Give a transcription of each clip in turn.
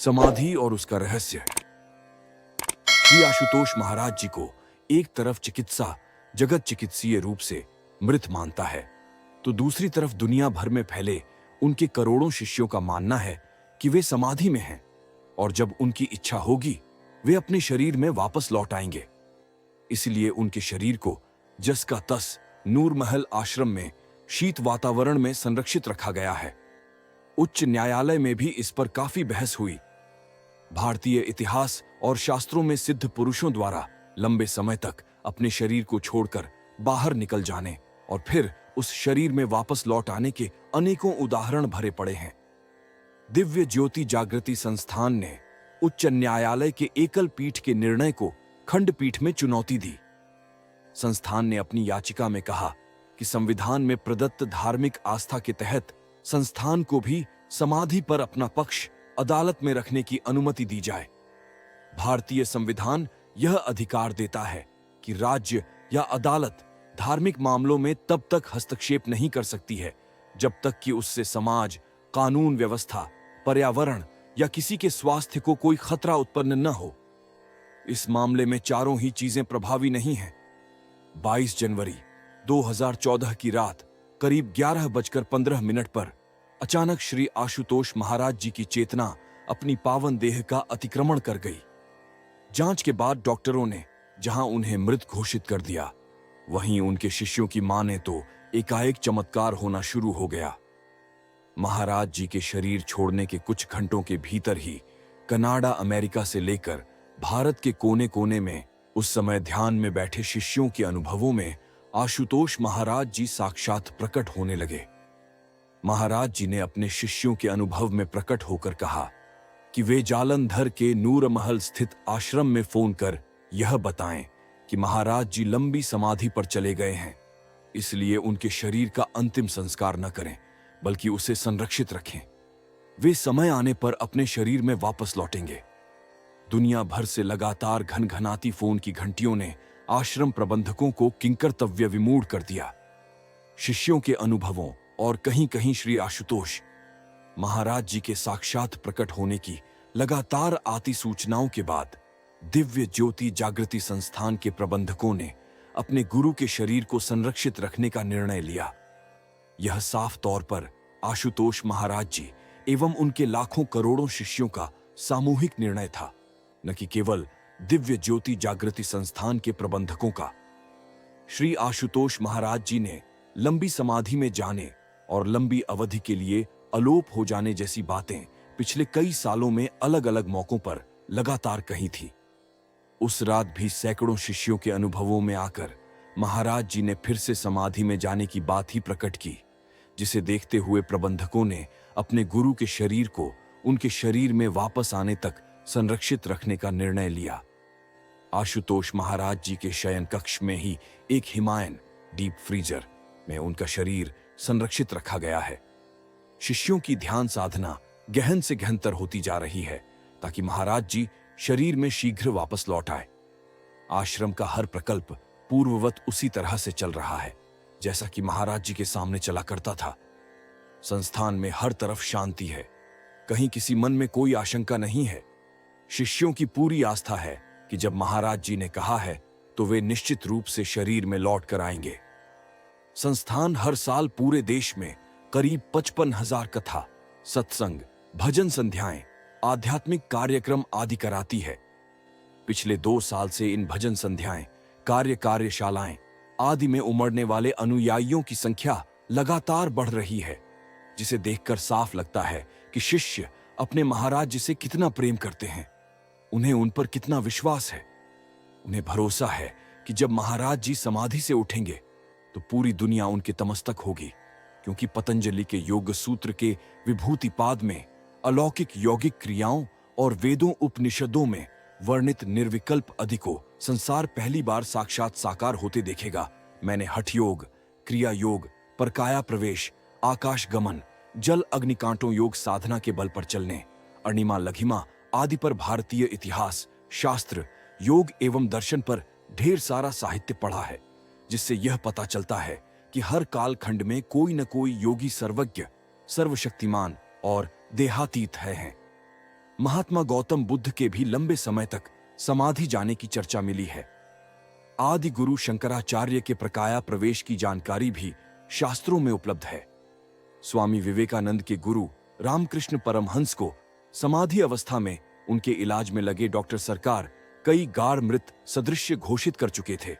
समाधि और उसका रहस्य। श्री आशुतोष महाराज जी को एक तरफ चिकित्सा जगत चिकित्सीय रूप से मृत मानता है, तो दूसरी तरफ दुनिया भर में फैले उनके करोड़ों शिष्यों का मानना है कि वे समाधि में हैं और जब उनकी इच्छा होगी वे अपने शरीर में वापस लौट आएंगे। इसलिए उनके शरीर को जस का तस नूर महल आश्रम में शीत वातावरण में संरक्षित रखा गया है। उच्च न्यायालय में भी इस पर काफी बहस हुई। भारतीय इतिहास और शास्त्रों में सिद्ध पुरुषों द्वारा लंबे समय तक अपने शरीर को छोड़कर बाहर निकल जाने और फिर उस शरीर में वापस लौट आने के अनेकों उदाहरण भरे पड़े हैं। दिव्य ज्योति जागृति संस्थान ने उच्च न्यायालय के एकल पीठ के निर्णय को खंडपीठ में चुनौती दी। संस्थान ने अपनी याचिका में कहा कि संविधान में प्रदत्त धार्मिक आस्था के तहत संस्थान को भी समाधि पर अपना पक्ष अदालत में रखने की अनुमति दी जाए। भारतीय संविधान यह अधिकार देता है कि राज्य या अदालत धार्मिक मामलों में तब तक हस्तक्षेप नहीं कर सकती है जब तक कि उससे समाज, कानून व्यवस्था, पर्यावरण या किसी के स्वास्थ्य को कोई खतरा उत्पन्न न हो। इस मामले में चारों ही चीजें प्रभावी नहीं हैं। 22 जनवरी 2014 की रात करीब 11:15 पर अचानक श्री आशुतोष महाराज जी की चेतना अपनी पावन देह का अतिक्रमण कर गई। जांच के बाद डॉक्टरों ने जहां उन्हें मृत घोषित कर दिया, वहीं उनके शिष्यों की माने तो एकाएक चमत्कार होना शुरू हो गया। महाराज जी के शरीर छोड़ने के कुछ घंटों के भीतर ही कनाडा, अमेरिका से लेकर भारत के कोने कोने में उस समय ध्यान में बैठे शिष्यों के अनुभवों में आशुतोष महाराज जी साक्षात प्रकट होने लगे। महाराज जी ने अपने शिष्यों के अनुभव में प्रकट होकर कहा कि वे जालंधर के नूर महल स्थित आश्रम में फोन कर यह बताएं कि महाराज जी लंबी समाधि पर चले गए हैं, इसलिए उनके शरीर का अंतिम संस्कार न करें बल्कि उसे संरक्षित रखें। वे समय आने पर अपने शरीर में वापस लौटेंगे। दुनिया भर से लगातार घनघनाती फोन की घंटियों ने आश्रम प्रबंधकों को किंकर्तव्य विमूढ़ कर दिया। शिष्यों के अनुभवों और कहीं कहीं श्री आशुतोष महाराज जी के साक्षात प्रकट होने की लगातार आती सूचनाओं के बाद दिव्य ज्योति जागृति संस्थान के प्रबंधकों ने अपने गुरु के शरीर को संरक्षित रखने का निर्णय लिया। यह साफ तौर पर आशुतोष महाराज जी एवं उनके लाखों करोड़ों शिष्यों का सामूहिक निर्णय था, न कि केवल दिव्य ज्योति जागृति संस्थान के प्रबंधकों का। श्री आशुतोष महाराज जी ने लंबी समाधि में जाने और लंबी अवधि के लिए अलोप हो जाने जैसी बातें पिछले कई सालों में अलग अलग मौकों पर लगातार कही थी। उस रात भी सैकड़ों शिष्यों के अनुभवों में आकर महाराज जी ने फिर से समाधि में जाने की बात ही प्रकट की, जिसे देखते हुए प्रबंधकों ने अपने गुरु के शरीर को उनके शरीर में वापस आने तक संरक्षित रखने का निर्णय लिया। आशुतोष महाराज जी के शयन कक्ष में ही एक हिमायन डीप फ्रीजर में उनका शरीर संरक्षित रखा गया है। शिष्यों की ध्यान साधना गहन से गहनतर होती जा रही है ताकि महाराज जी शरीर में शीघ्र वापस लौट आए। आश्रम का हर प्रकल्प पूर्ववत उसी तरह से चल रहा है जैसा कि महाराज जी के सामने चला करता था। संस्थान में हर तरफ शांति है, कहीं किसी मन में कोई आशंका नहीं है। शिष्यों की पूरी आस्था है कि जब महाराज जी ने कहा है तो वे निश्चित रूप से शरीर में लौट कर आएंगे। संस्थान हर साल पूरे देश में करीब 55,000 कथा, सत्संग, भजन संध्याएं, आध्यात्मिक कार्यक्रम आदि कराती है। पिछले 2 साल से इन भजन संध्याएं, कार्यशालाएं आदि में उमड़ने वाले अनुयायियों की संख्या लगातार बढ़ रही है, जिसे देखकर साफ लगता है कि शिष्य अपने महाराज जी से कितना प्रेम करते हैं। उन्हें उन पर कितना विश्वास है। उन्हें भरोसा है कि जब महाराज जी समाधि से उठेंगे तो पूरी दुनिया उनके तमस्तक होगी, क्योंकि पतंजलि के योग सूत्र के विभूति पाद में अलौकिक यौगिक क्रियाओं और वेदों उपनिषदों में वर्णित निर्विकल्प अधि को संसार पहली बार साक्षात साकार होते देखेगा। मैंने हठ योग, क्रिया योग, परकाया प्रवेश, आकाश गमन, जल अग्निकांटों योग साधना के बल पर चलने, अणिमा लघिमा आदि पर भारतीय इतिहास, शास्त्र, योग एवं दर्शन पर ढेर सारा साहित्य पढ़ा है, जिससे यह पता चलता है कि हर कालखंड में कोई न कोई योगी सर्वज्ञ, सर्वशक्तिमान और देहातीत हैं। महात्मा गौतम बुद्ध के भी लंबे समय तक समाधि जाने की चर्चा मिली है। आदि गुरु शंकराचार्य के प्रकाया प्रवेश की जानकारी भी शास्त्रों में उपलब्ध है। स्वामी विवेकानंद के गुरु रामकृष्ण परमहंस को समाधि अवस्था में उनके इलाज में लगे डॉक्टर सरकार कई गाढ़ मृत सदृश्य घोषित कर चुके थे।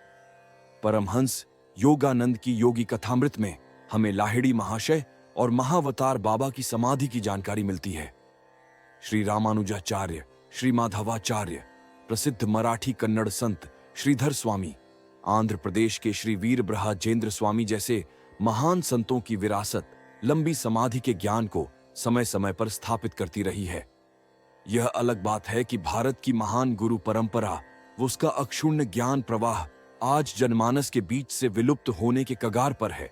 परमहंस योगानंद की योगी कथामृत में हमें लाहिड़ी महाशय और महावतार बाबा की समाधि की जानकारी मिलती है। श्री रामानुजाचार्य, श्री माधवाचार्य, प्रसिद्ध मराठी कन्नड़ संत श्रीधर स्वामी, आंध्र प्रदेश के श्री वीरब्रहाजेंद्र स्वामी जैसे महान संतों की विरासत लंबी समाधि के ज्ञान को समय समय पर स्थापित करती रही है। यह अलग बात है कि भारत की महान गुरु परंपरा वो उसका अक्षुण्ण ज्ञान प्रवाह आज जनमानस के बीच से विलुप्त होने के कगार पर है।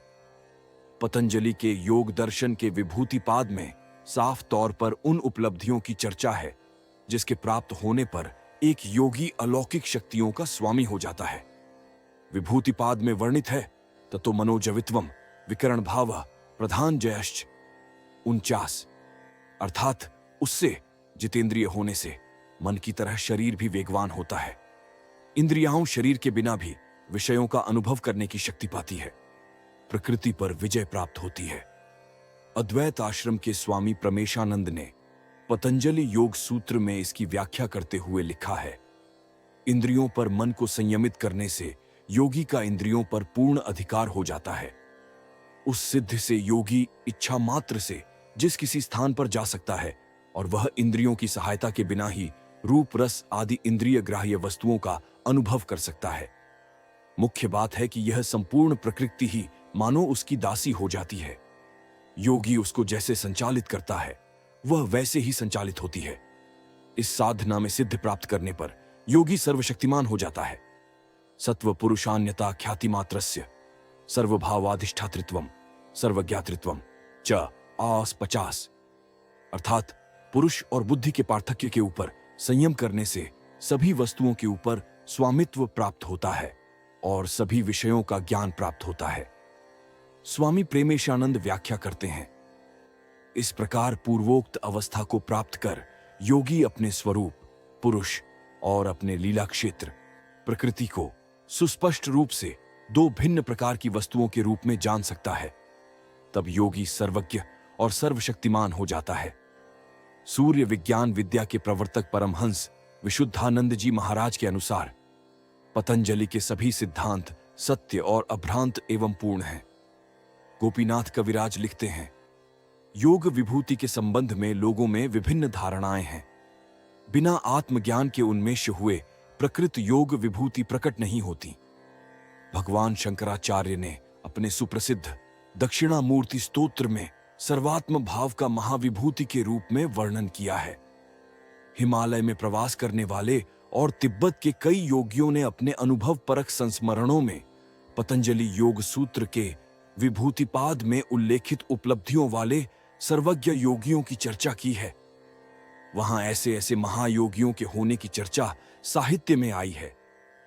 पतंजलि के योग दर्शन के विभूतिपाद में साफ तौर पर उन उपलब्धियों की चर्चा है जिसके प्राप्त होने पर एक योगी अलौकिक शक्तियों का स्वामी हो जाता है। विभूतिपाद में वर्णित है ततो मनोजवित्वम विकरण भाव प्रधान जयश्च 49, अर्थात उससे जितेंद्रिय होने से मन की तरह शरीर भी वेगवान होता है। इंद्रियाओं शरीर के बिना भी विषयों का अनुभव करने की शक्ति पाती है। प्रकृति पर विजय प्राप्त होती है। अद्वैत आश्रम के स्वामी प्रमेशानंद ने पतंजलि योग सूत्र में इसकी व्याख्या करते हुए लिखा है, इंद्रियों पर मन को संयमित करने से योगी का इंद्रियों पर पूर्ण अधिकार हो जाता है। उस सिद्ध से योगी इच्छा मात्र से जिस किसी स्थान पर जा सकता है और वह इंद्रियों की सहायता के बिना ही रूप रस आदि इंद्रिय ग्राह्य वस्तुओं का अनुभव कर सकता है। मुख्य बात है कि यह संपूर्ण प्रकृति ही मानो उसकी दासी हो जाती है। योगी उसको जैसे संचालित करता है वह वैसे ही संचालित होती है। इस साधना में सिद्ध प्राप्त करने पर योगी सर्वशक्तिमान हो जाता है। सत्व पुरुषान्यता ख्याति मात्रस्य सर्वभावाधिष्ठातृत्वम सर्वज्ञातृत्वम च आस 50, अर्थात पुरुष और बुद्धि के पार्थक्य के ऊपर संयम करने से सभी वस्तुओं के ऊपर स्वामित्व प्राप्त होता है और सभी विषयों का ज्ञान प्राप्त होता है। स्वामी प्रेमेशानंद व्याख्या करते हैं, इस प्रकार पूर्वोक्त अवस्था को प्राप्त कर योगी अपने स्वरूप पुरुष और अपने लीला क्षेत्र प्रकृति को सुस्पष्ट रूप से दो भिन्न प्रकार की वस्तुओं के रूप में जान सकता है। तब योगी सर्वज्ञ और सर्वशक्तिमान हो जाता है। सूर्य विज्ञान विद्या के प्रवर्तक परमहंस विशुद्धानंद जी महाराज के अनुसार पतंजलि के सभी सिद्धांत सत्य और अभ्रांत एवं पूर्ण हैं। गोपीनाथ कविराज लिखते हैं, योग विभूति के संबंध में लोगों में विभिन्न धारणाएं हैं। बिना आत्मज्ञान के उन्मेष हुए प्रकृत योग विभूति प्रकट नहीं होती। भगवान शंकराचार्य ने अपने सुप्रसिद्ध दक्षिणामूर्ति स्तोत्र में सर्वात्म भाव का महाविभूति के रूप में वर्णन किया है। हिमालय में प्रवास करने वाले और तिब्बत के कई योगियों ने अपने अनुभव परक संस्मरणों में पतंजलि योग सूत्र के विभूतिपाद में उल्लेखित उपलब्धियों वाले सर्वज्ञ योगियों की चर्चा की है। वहां ऐसे ऐसे महायोगियों के होने की चर्चा साहित्य में आई है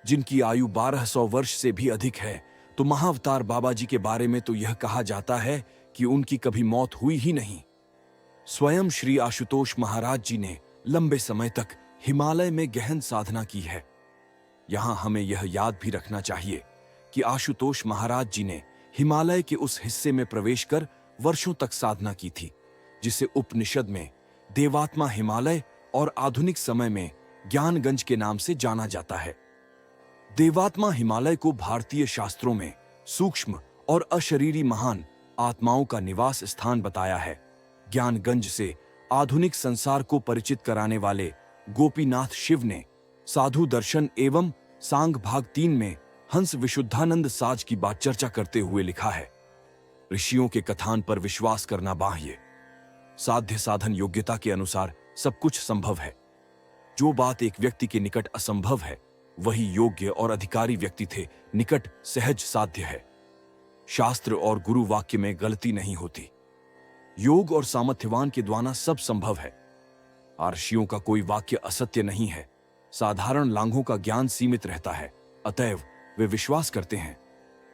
जिनकी आयु 1200 वर्ष से भी अधिक है। तो महाअवतार बाबा जी के बारे में तो यह कहा जाता है कि उनकी कभी मौत हुई ही नहीं। स्वयं श्री आशुतोष महाराज जी ने लंबे समय तक हिमालय में गहन साधना की है। यहां हमें यह याद भी रखना चाहिए कि आशुतोष महाराज जी ने हिमालय के उस हिस्से में प्रवेश कर वर्षों तक साधना की थी जिसे उपनिषद में देवात्मा हिमालय और आधुनिक समय में ज्ञानगंज के नाम से जाना जाता है। देवात्मा हिमालय को भारतीय शास्त्रों में सूक्ष्म और अशरीरी महान आत्माओं का निवास स्थान बताया है। ज्ञानगंज से आधुनिक संसार को परिचित कराने वाले गोपीनाथ शिव ने साधु दर्शन एवं सांग भाग 3 में हंस विशुद्धानंद साज की बात चर्चा करते हुए लिखा है, ऋषियों के कथान पर विश्वास करना बाह्य साध्य साधन योग्यता के अनुसार सब कुछ संभव है। जो बात एक व्यक्ति के निकट असंभव है वही योग्य और अधिकारी व्यक्ति थे निकट सहज साध्य है। शास्त्र और गुरु वाक्य में गलती नहीं होती। योग और सामर्थ्यवान के द्वारा सब संभव है। आर्षियों का कोई वाक्य असत्य नहीं है। साधारण लांघों का ज्ञान सीमित रहता है, अतएव वे विश्वास करते हैं,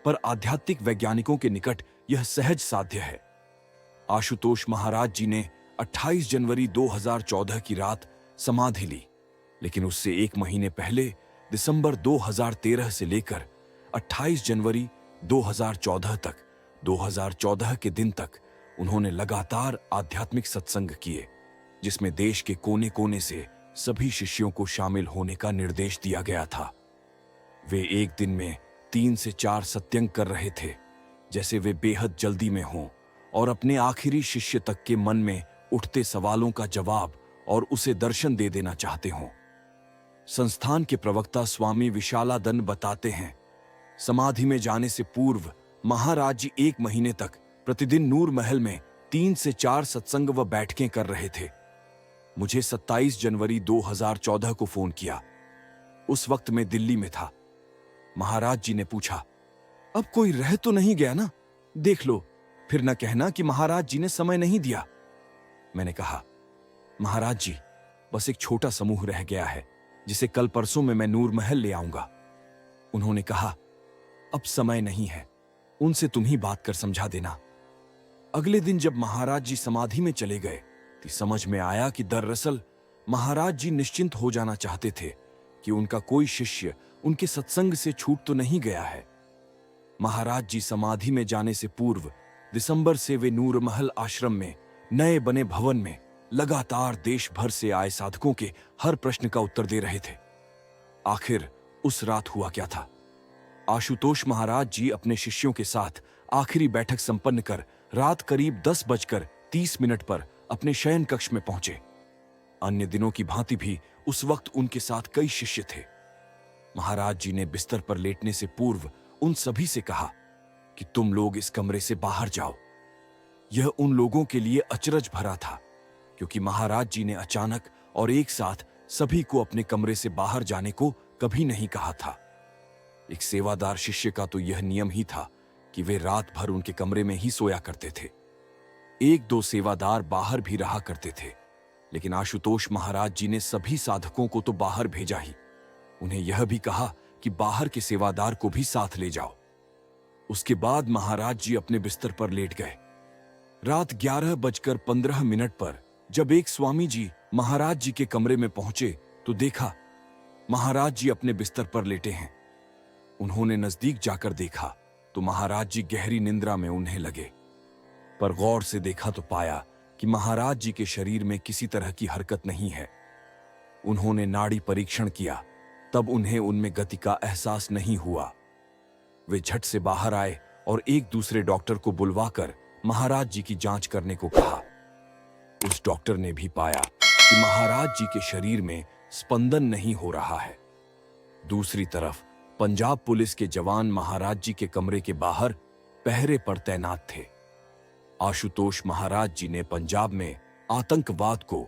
पर आध्यात्मिक वैज्ञानिकों के निकट यह सहज साध्य है। आशुतोष महाराज जी ने 28 जनवरी 2014 की रात समाधि ली, लेकिन उससे 1 महीने पहले दिसंबर 2013 से लेकर 28 जनवरी 2014 तक 2014 के दिन तक उन्होंने लगातार आध्यात्मिक सत्संग किए, जिसमें देश के कोने कोने से सभी शिष्यों को शामिल होने का निर्देश दिया गया था। वे एक दिन में 3 से 4 सत्संग कर रहे थे, जैसे वे बेहद जल्दी में हों और अपने आखिरी शिष्य तक के मन में उठते सवालों का जवाब और उसे दर्शन दे देना चाहते हों। संस्थान के प्रवक्ता स्वामी विशालादन बताते हैं, समाधि में जाने से पूर्व महाराज जी 1 महीने तक प्रतिदिन नूर महल में 3 से 4 सत्संग व बैठकें कर रहे थे। मुझे 27 जनवरी 2014 को फोन किया। उस वक्त मैं दिल्ली में था। महाराज जी ने पूछा, अब कोई रह तो नहीं गया ना? देख लो, फिर न कहना कि महाराज जी ने समय नहीं दिया। मैंने कहा, महाराज जी, बस एक छोटा समूह रह गया है, जिसे कल परसों में मैं नूर महल ले आऊंगा। उन्होंने कहा, अब समय नहीं है, उनसे तुम ही बात कर समझा देना। अगले दिन जब महाराज जी समाधि में चले गए तो समझ में आया कि दरअसल महाराज जी निश्चिंत हो जाना चाहते थे कि उनका कोई शिष्य उनके सत्संग से छूट तो नहीं गया है। महाराज जी समाधि में जाने से पूर्व दिसंबर से वे नूर महल आश्रम में नए बने भवन में लगातार देश भर से आए साधकों के हर प्रश्न का उत्तर दे रहे थे। आखिर उस रात हुआ क्या था? आशुतोष महाराज जी अपने शिष्यों के साथ आखिरी बैठक संपन्न कर रात करीब 10:30 पर अपने शयन कक्ष में पहुंचे। अन्य दिनों की भांति भी उस वक्त उनके साथ कई शिष्य थे। महाराज जी ने बिस्तर पर लेटने से पूर्व उन सभी से कहा कि तुम लोग इस कमरे से बाहर जाओ। यह उन लोगों के लिए अचरज भरा था, क्योंकि महाराज जी ने अचानक और एक साथ सभी को अपने कमरे से बाहर जाने को कभी नहीं कहा था। एक सेवादार शिष्य का तो यह नियम ही था कि वे रात भर उनके कमरे में ही सोया करते थे। 1-2 सेवादार बाहर भी रहा करते थे, लेकिन आशुतोष महाराज जी ने सभी साधकों को तो बाहर भेजा ही, उन्हें यह भी कहा कि बाहर के सेवादार को भी साथ ले जाओ। उसके बाद महाराज जी अपने बिस्तर पर लेट गए। रात 11:15 पर जब एक स्वामी जी महाराज जी के कमरे में पहुंचे तो देखा महाराज जी अपने बिस्तर पर लेटे हैं। उन्होंने नजदीक जाकर देखा तो महाराज जी गहरी निंद्रा में उन्हें लगे, पर गौर से देखा तो पाया कि महाराज जी के शरीर में किसी तरह की हरकत नहीं है। उन्होंने नाड़ी परीक्षण किया, तब उन्हें उनमें गति का एहसास नहीं हुआ। वे झट से बाहर आए और एक दूसरे डॉक्टर को बुलवाकर महाराज जी की जांच करने को कहा। उस डॉक्टर ने भी पाया कि महाराज जी के शरीर में स्पंदन नहीं हो रहा है। दूसरी तरफ पंजाब पुलिस के जवान महाराज जी के कमरे के बाहर पहरे पर तैनात थे। आशुतोष महाराज जी ने पंजाब में आतंकवाद को